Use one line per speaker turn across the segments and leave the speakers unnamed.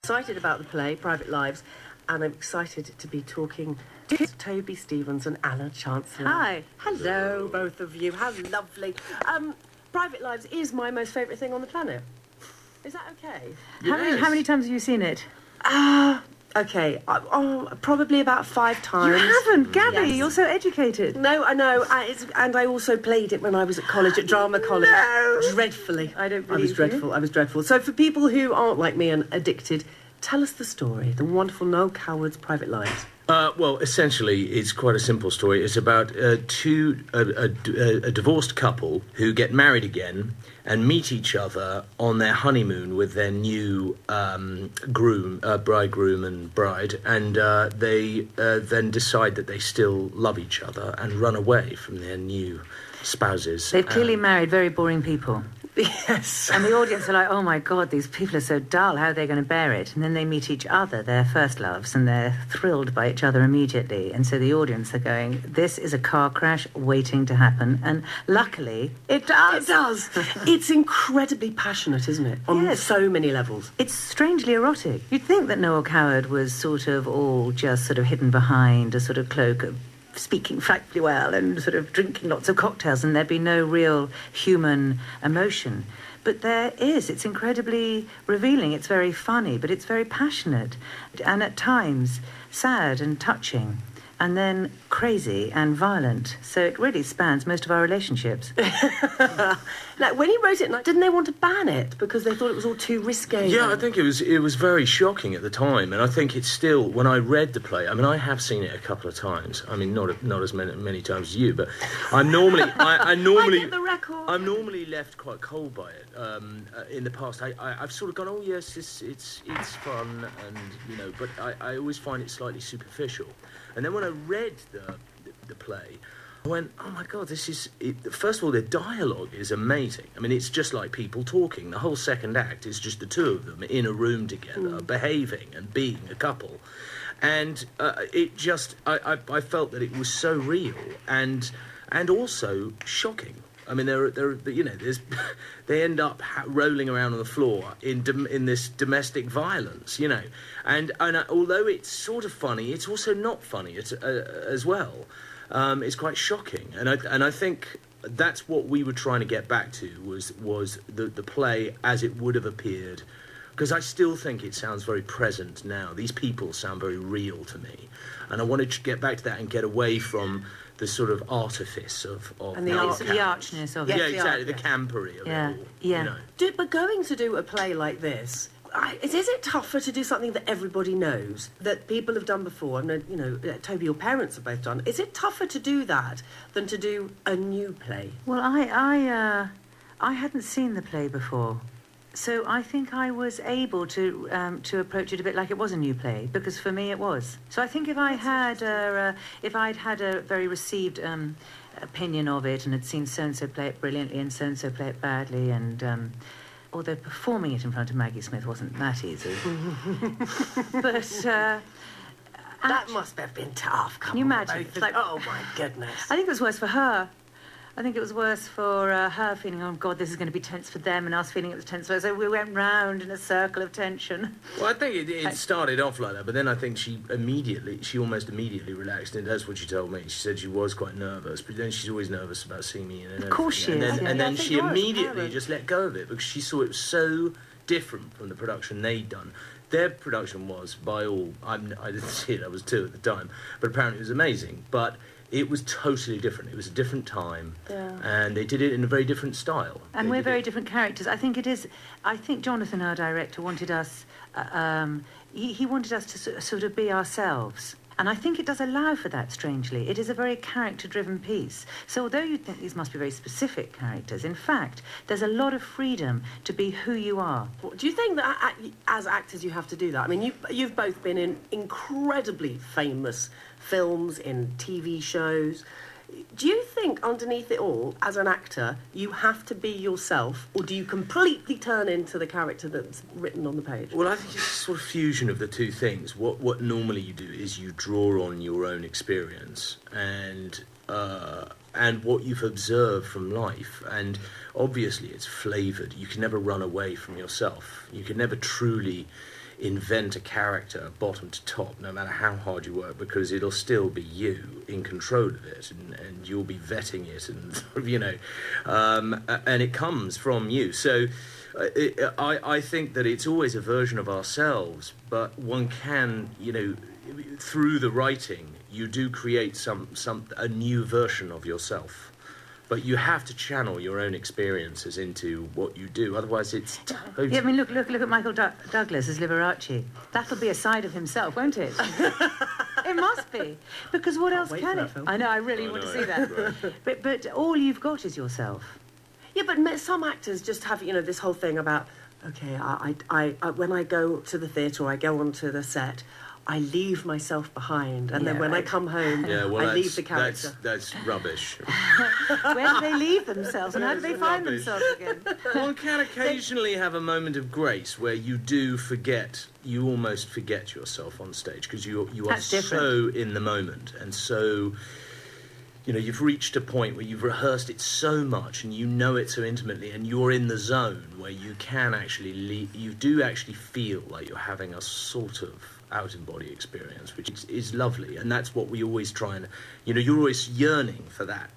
excited about the play, Private Lives, and I'm excited to be talking to Toby Stevens and Anna Chancellor.
Hi.
Hello, both of you. How lovely. Private Lives is my most favourite thing on the planet. Is that okay?
How many times have you seen it?
Okay. Probably about 5 times.
You haven't, Gaby.
Yes.
You're so educated.
No, I know. And I also played it when I was at college, at drama college.
No.
Dreadfully.
I don't believe you.
I was dreadful. So for people who aren't like me and addicted, tell us the story. The wonderful Noel Coward's Private Lives.
Well, essentially, it's quite a simple story. It's about a divorced couple who get married again and meet each other on their honeymoon with their new bridegroom and bride, and they then decide that they still love each other and run away from their new spouses.
They've clearly married very boring people.
Yes.
And the audience are like, oh my God, these people are so dull, how are they going to bear it? And then they meet each other, their first loves, and they're thrilled by each other immediately. And so the audience are going, this is a car crash waiting to happen. And luckily, it does.
It does. It's incredibly passionate, isn't it? On so many levels.
It's strangely erotic. You'd think that Noel Coward was sort of all just sort of hidden behind a sort of cloak of speaking frightfully well and sort of drinking lots of cocktails, and there'd be no real human emotion. But there is. It's incredibly revealing. It's very funny, but it's very passionate and at times sad and touching, and then crazy and violent. So it really spans most of our relationships.
Now, when he wrote it, didn't they want to ban it because they thought it was all too risque?
Yeah, I think it was very shocking at the time, and I think it's still, when I read the play, I mean, I have seen it a couple of times. I mean, not as many times as you, but I'm normally I
get the record.
I'm normally left quite cold by it. In the past, I've sort of gone, oh yes, it's fun, and but I always find it slightly superficial. And then when I read the play, I went, oh my God, this is... First of all, the dialogue is amazing. I mean, it's just like people talking. The whole second act is just the two of them in a room together, behaving and being a couple. And it just... I felt that it was so real and also shocking. I mean, they end up rolling around on the floor in this domestic violence, And although it's sort of funny, it's also not funny as well. It's quite shocking, and I think that's what we were trying to get back to was the play as it would have appeared, because I still think it sounds very present now. These people sound very real to me, and I wanted to get back to that and get away from the sort of artifice of
and the archness of it.
Yeah, exactly, the campery of it all.
Yeah.
But going to do a play like this, is it tougher to do something that everybody knows, that people have done before? And Toby, your parents have both done. Is it tougher to do that than to do a new play?
Well, I hadn't seen the play before, so I think I was able to approach it a bit like it was a new play, because for me it was. So I think if I'd had a very received opinion of it and had seen so and so play it brilliantly and so and play it badly, and although performing it in front of Maggie Smith wasn't that easy. But
that must have been tough.
Can you imagine?
It's like, oh my goodness.
I think it was worse for her. I think it was worse for her feeling, oh God, this is going to be tense for them, and us feeling it was tense for us. So we went round in a circle of tension.
Well, I think it started off like that, but then I think she almost immediately relaxed, and that's what she told me. She said she was quite nervous, but then she's always nervous about seeing me. And
of course she is.
And then she immediately just let go of it, because she saw it was so different from the production they'd done. Their production was, by all... I didn't see it, I was 2 at the time, but apparently it was amazing. But it was totally different. It was a different time, and they did it in a very different style.
And we're very different characters. I think Jonathan, our director, wanted us... he wanted us to sort of be ourselves. And I think it does allow for that, strangely. It is a very character-driven piece. So although you'd think these must be very specific characters, in fact, there's a lot of freedom to be who you are.
Do you think that as actors you have to do that? I mean, you've both been in incredibly famous films, in TV shows. Do you think underneath it all, as an actor, you have to be yourself, or do you completely turn into the character that's written on the page?
Well, I think it's a sort of fusion of the two things. What normally you do is you draw on your own experience and what you've observed from life, and obviously it's flavoured. You can never run away from yourself. You can never truly invent a character bottom to top, no matter how hard you work, because it'll still be you in control of it, and you'll be vetting it, and and it comes from you. So I think that it's always a version of ourselves, but one can, through the writing, you do create a new version of yourself. But you have to channel your own experiences into what you do. Otherwise, it's totally...
Yeah, I mean, look at Michael Douglas as Liberace. That'll be a side of himself, won't it? It must be. Because what else can it... I know, I really want to see that. Right. But all you've got is yourself.
Yeah, but some actors just have, this whole thing about, okay, I when I go to the theatre or I go onto the set, I leave myself behind, and then when I come home, I leave the character.
That's rubbish.
Where do they leave themselves, and how do they find themselves again?
One can occasionally have a moment of grace where you do forget, you almost forget yourself on stage, because you are so in the moment, and so... you've reached a point where you've rehearsed it so much and you know it so intimately, and you're in the zone where you can actually you do actually feel like you're having a sort of out-in-body experience, which is lovely, and that's what we always try and, you're always yearning for that.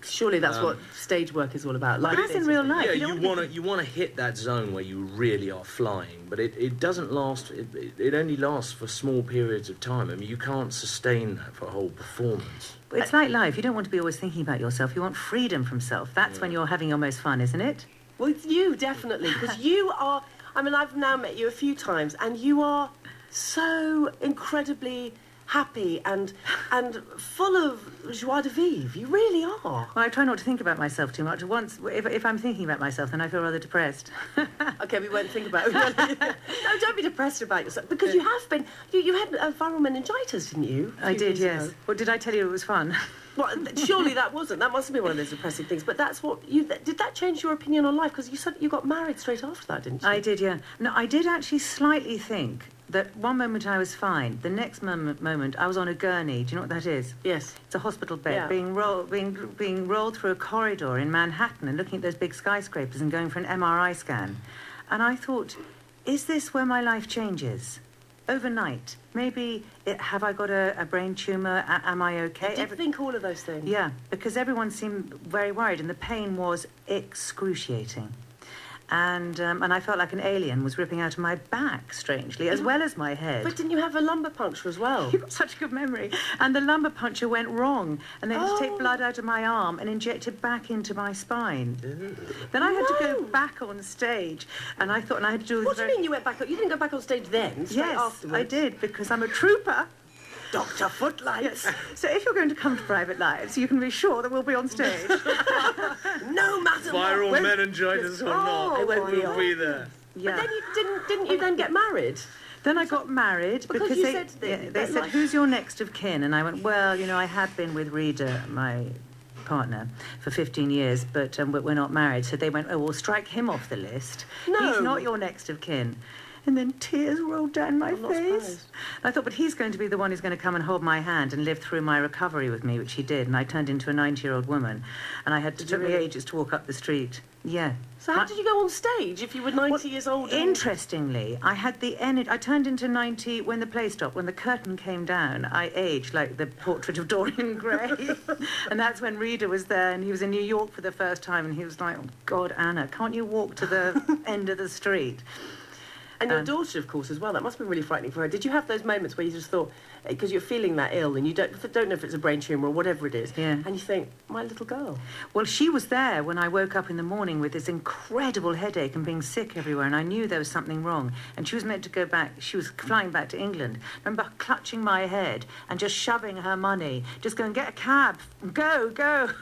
Surely that's what stage work is all about.
Like in real life.
Yeah, you want to hit that zone where you really are flying, but it doesn't last. It only lasts for small periods of time. I mean, you can't sustain that for a whole performance.
It's like life. You don't want to be always thinking about yourself. You want freedom from self. That's when you're having your most fun, isn't it?
Well, it's you, definitely, because you are... I mean, I've now met you a few times, and you are so incredibly happy and full of joie de vivre. You really are.
Well, I try not to think about myself too much. If I'm thinking about myself, then I feel rather depressed.
Okay, we won't think about it. No, don't be depressed about yourself, because you have been... You had viral meningitis, didn't you?
I did, yes. Well, did I tell you it was fun?
Well, surely that wasn't. That must have been one of those depressing things. But that's what you... Did that change your opinion on life? Because you said you got married straight after that, didn't you?
I did, yeah. No, I did actually slightly think that one moment I was fine. The next moment I was on a gurney. Do you know what that is?
Yes.
It's a hospital bed being rolled through a corridor in Manhattan and looking at those big skyscrapers and going for an MRI scan. And I thought, is this where my life changes? Overnight. Maybe, have I got a brain tumour? Am I okay?
I did think all of those things.
Yeah, because everyone seemed very worried, and the pain was excruciating. And I felt like an alien was ripping out of my back, strangely, as well as my head.
But didn't you have a lumbar puncture as well?
You've got such a good memory. And the lumbar puncture went wrong, and they had to take blood out of my arm and inject it back into my spine. Ew. Then I had to go back on stage, and I thought, and I had to do...
What do you mean you went back on? You didn't go back on stage then?
Yes,
afterwards?
I did, because I'm a trooper.
Dr. Footlights.
Yes. So if you're going to come to Private Lives, you can be sure that we'll be on stage.
No matter what.
Viral meningitis or not,
I won't
be there.
Yeah. But then didn't you then get married?
Then I got married because they said, who's your next of kin? And I went, well, I had been with Rita, my partner, for 15 years, but we're not married. So they went, oh, well, strike him off the list.
No.
He's not your next of kin. And then tears rolled down my face. I thought, but he's going to be the one who's going to come and hold my hand and live through my recovery with me, which he did. And I turned into a 90-year-old woman. And it took me ages to walk up the street. Yeah.
So how did you go on stage if you were 90 years old?
Interestingly, I had the energy. I turned into 90 when the play stopped. When the curtain came down, I aged like the portrait of Dorian Gray. And that's when Reader was there, and he was in New York for the first time, and he was like, oh, God, Anna, can't you walk to the end of the street?
And your daughter, of course, as well. That must be really frightening for her. Did you have those moments where you just thought, because you're feeling that ill and you don't know if it's a brain tumour or whatever it is, and you think, my little girl?
Well, she was there when I woke up in the morning with this incredible headache and being sick everywhere, and I knew there was something wrong. And she was meant to go back. She was flying back to England. I remember clutching my head and just shoving her money. Just go and get a cab. Go, go.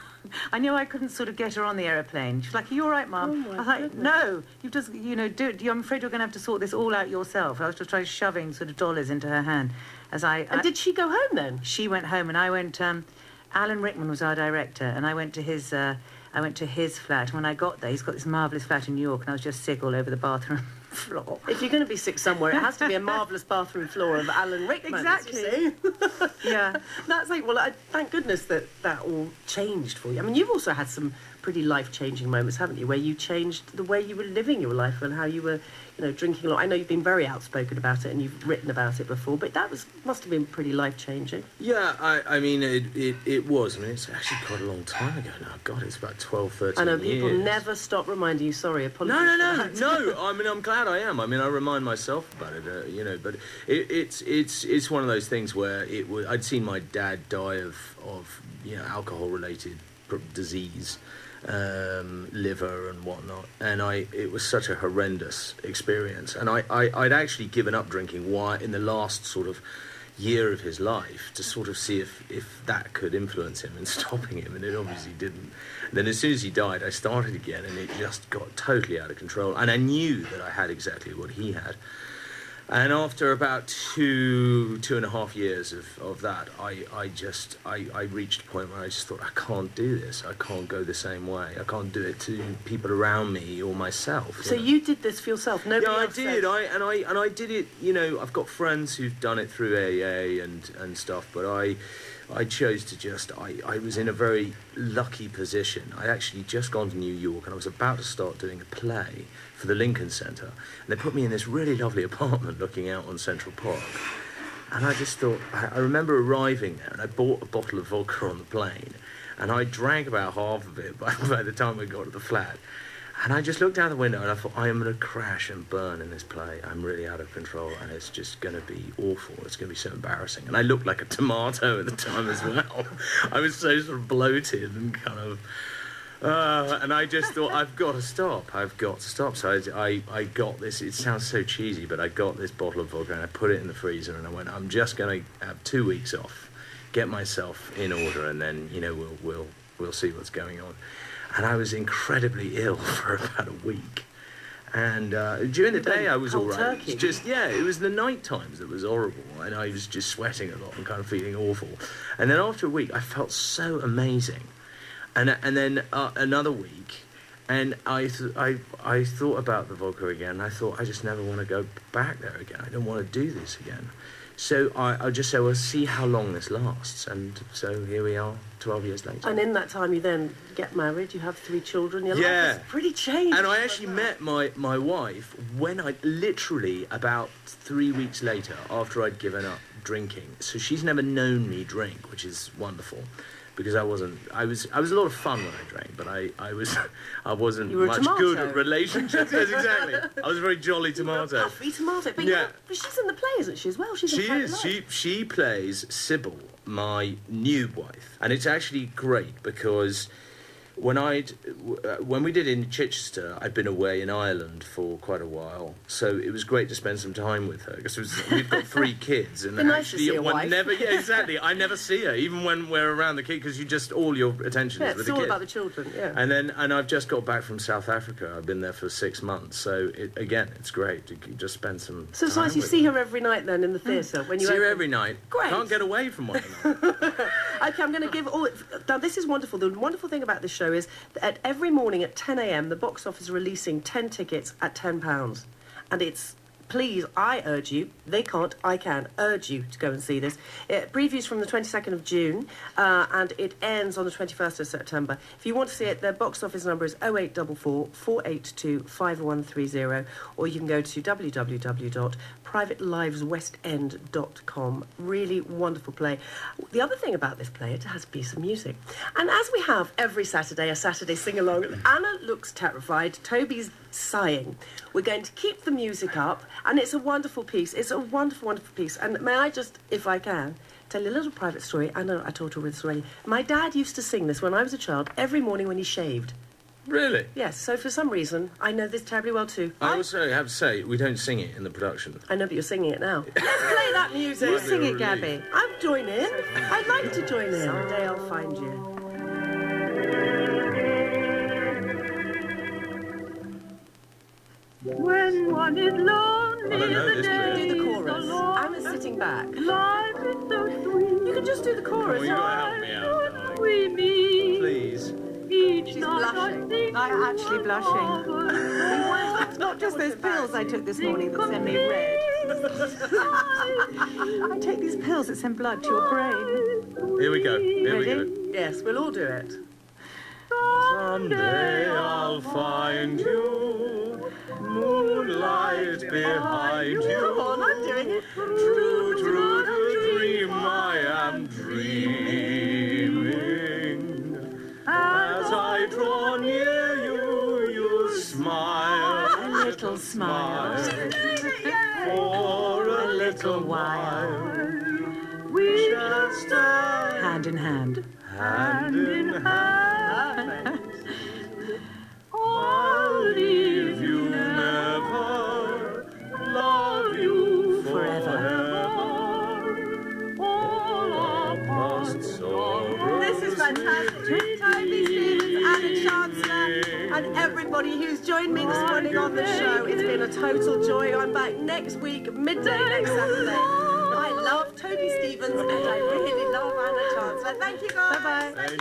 I knew I couldn't sort of get her on the aeroplane. She was like, are you all right, Mum? I was like, no, you've just, do it. I'm afraid you're going to have to sort this all out yourself. I was just trying shoving sort of dollars into her hand.
And did she go home then?
She went home, and I went, Alan Rickman was our director, and I went to his flat. When I got there, he's got this marvellous flat in New York, and I was just sick all over the bathroom floor.
If you're going to be sick somewhere, it has to be a marvellous bathroom floor of Alan Rickman.
Exactly.
Yeah. That's like, well, thank goodness that all changed for you. I mean, you've also had some pretty life-changing moments, haven't you, where you changed the way you were living your life and how you were, drinking a lot. I know you've been very outspoken about it and you've written about it before, but that must have been pretty life-changing.
Yeah, I mean, it was. I mean, it's actually quite a long time ago now. God, it's about 12, 13 years.
I know, people never stop reminding you. Sorry, apologies.
No. I mean, I'm glad I am. I mean, I remind myself about it, but it's one of those things where I'd seen my dad die of alcohol-related disease, liver and whatnot, and it was such a horrendous experience, and I'd actually given up drinking in the last sort of year of his life to sort of see if that could influence him in stopping him, and it obviously didn't. And then as soon as he died, I started again, and it just got totally out of control, and I knew that I had exactly what he had. And after about 2.5 years of that, I reached a point where I just thought, I can't do this. I can't go the same way. I can't do it to people around me or myself.
So you did this for yourself? Nobody else
did. I did it. I've got friends who've done it through AA and stuff, but I chose to I was in a very lucky position. I'd actually just gone to New York and I was about to start doing a play for the Lincoln Center. And they put me in this really lovely apartment looking out on Central Park. And I just thought, I remember arriving there and I bought a bottle of vodka on the plane. And I drank about half of it by the time I got to the flat. And I just looked out the window and I thought, I am going to crash and burn in this play. I'm really out of control and it's just going to be awful. It's going to be so embarrassing. And I looked like a tomato at the time as well. I was so sort of bloated and kind of... and I just thought, I've got to stop. So I got this, it sounds so cheesy, but I got this bottle of vodka and I put it in the freezer and I went, I'm just going to have 2 weeks off, get myself in order, and then, we'll see what's going on. And I was incredibly ill for about a week. And during the day, I was all right. It was just, it was the night times that was horrible. And I was just sweating a lot and kind of feeling awful. And then after a week, I felt so amazing. And then another week, and I thought about the vodka again. And I thought, I just never want to go back there again. I don't want to do this again. So I just said, well, see how long this lasts. And so here we are, 12 years later.
And in that time, you then get married, you have 3 children, your life is pretty changed.
And I actually met my wife when literally about 3 weeks later, after I'd given up drinking. So she's never known me drink, which is wonderful. Because I was a lot of fun when I drank, but I wasn't much good at relationships. Yes, exactly. I was a very jolly tomato.
You were a puffy tomato. But, but she's in the play, isn't she, as well?
She plays Sybil, my new wife. And it's actually great because when we did in Chichester, I'd been away in Ireland for quite a while, so it was great to spend some time with her because we've got 3 kids, and
nice to see your wife.
I never see her even when we're around the kids because you just all your attention is with the kids.
It's all about the children. Yeah.
And I've just got back from South Africa. I've been there for 6 months, so it's great to just spend some.
So it's
time
nice you see her every night then in the theatre when you
see her every night.
Great.
Can't get away from one another.
Okay, I'm going to give all... Now, this is wonderful. The wonderful thing about this show is that every morning at 10 a.m, the box office is releasing 10 tickets at £10. And it's... Please, I urge you, they can't, I can, urge you to go and see this. It previews from the 22nd of June, and it ends on the 21st of September. If you want to see it, their box office number is 0844 482 5130, or you can go to www.privateliveswestend.com. Really wonderful play. The other thing about this play, it has a piece of music. And as we have every Saturday, a Saturday sing-along, Anna looks terrified, Toby's sighing. We're going to keep the music up, and it's a wonderful piece. It's a wonderful, wonderful piece. And may I just, if I can, tell you a little private story? I know I told you this already. My dad used to sing this when I was a child every morning when he shaved.
Really?
Yes, so for some reason, I know this terribly well too.
I also have to say, we don't sing it in the production.
I know, but you're singing it now. Let's play that music.
You sing it, Gaby.
I'll join in. I'd like to join in. Someday I'll find you.
When one is lonely,
I don't know this bit.
Do the chorus. Anna's sitting back.
Life is so sweet.
You can just do the chorus.
Well, you gotta help me out, darling.
We meet
Please.
each
She's
night.
blushing.
I'm actually blushing. It's not just those pills I took this morning that send me red. I take these pills that send blood to your brain.
Here we go. Here we
Ready?
go.
Yes, we'll all do it.
Bye.
Someday I'll find you, moonlight behind you.
Come on, I'm doing it.
True to the dream I am dreaming. As I draw near you, you'll smile.
A little smile.
For a little while. Just a
Hand in hand.
hand in hand.
I'll leave
You never, love you
Forever.
all our
Past sorrows.
This is fantastic. Toby Stevens, Anna Chancellor, and everybody who's joined me this morning on the show. It's been a total joy. I'm back next week, midday next Saturday. I love Toby Stevens and I really love Anna Chancellor. Thank you, guys.
Bye-bye.
Thank you.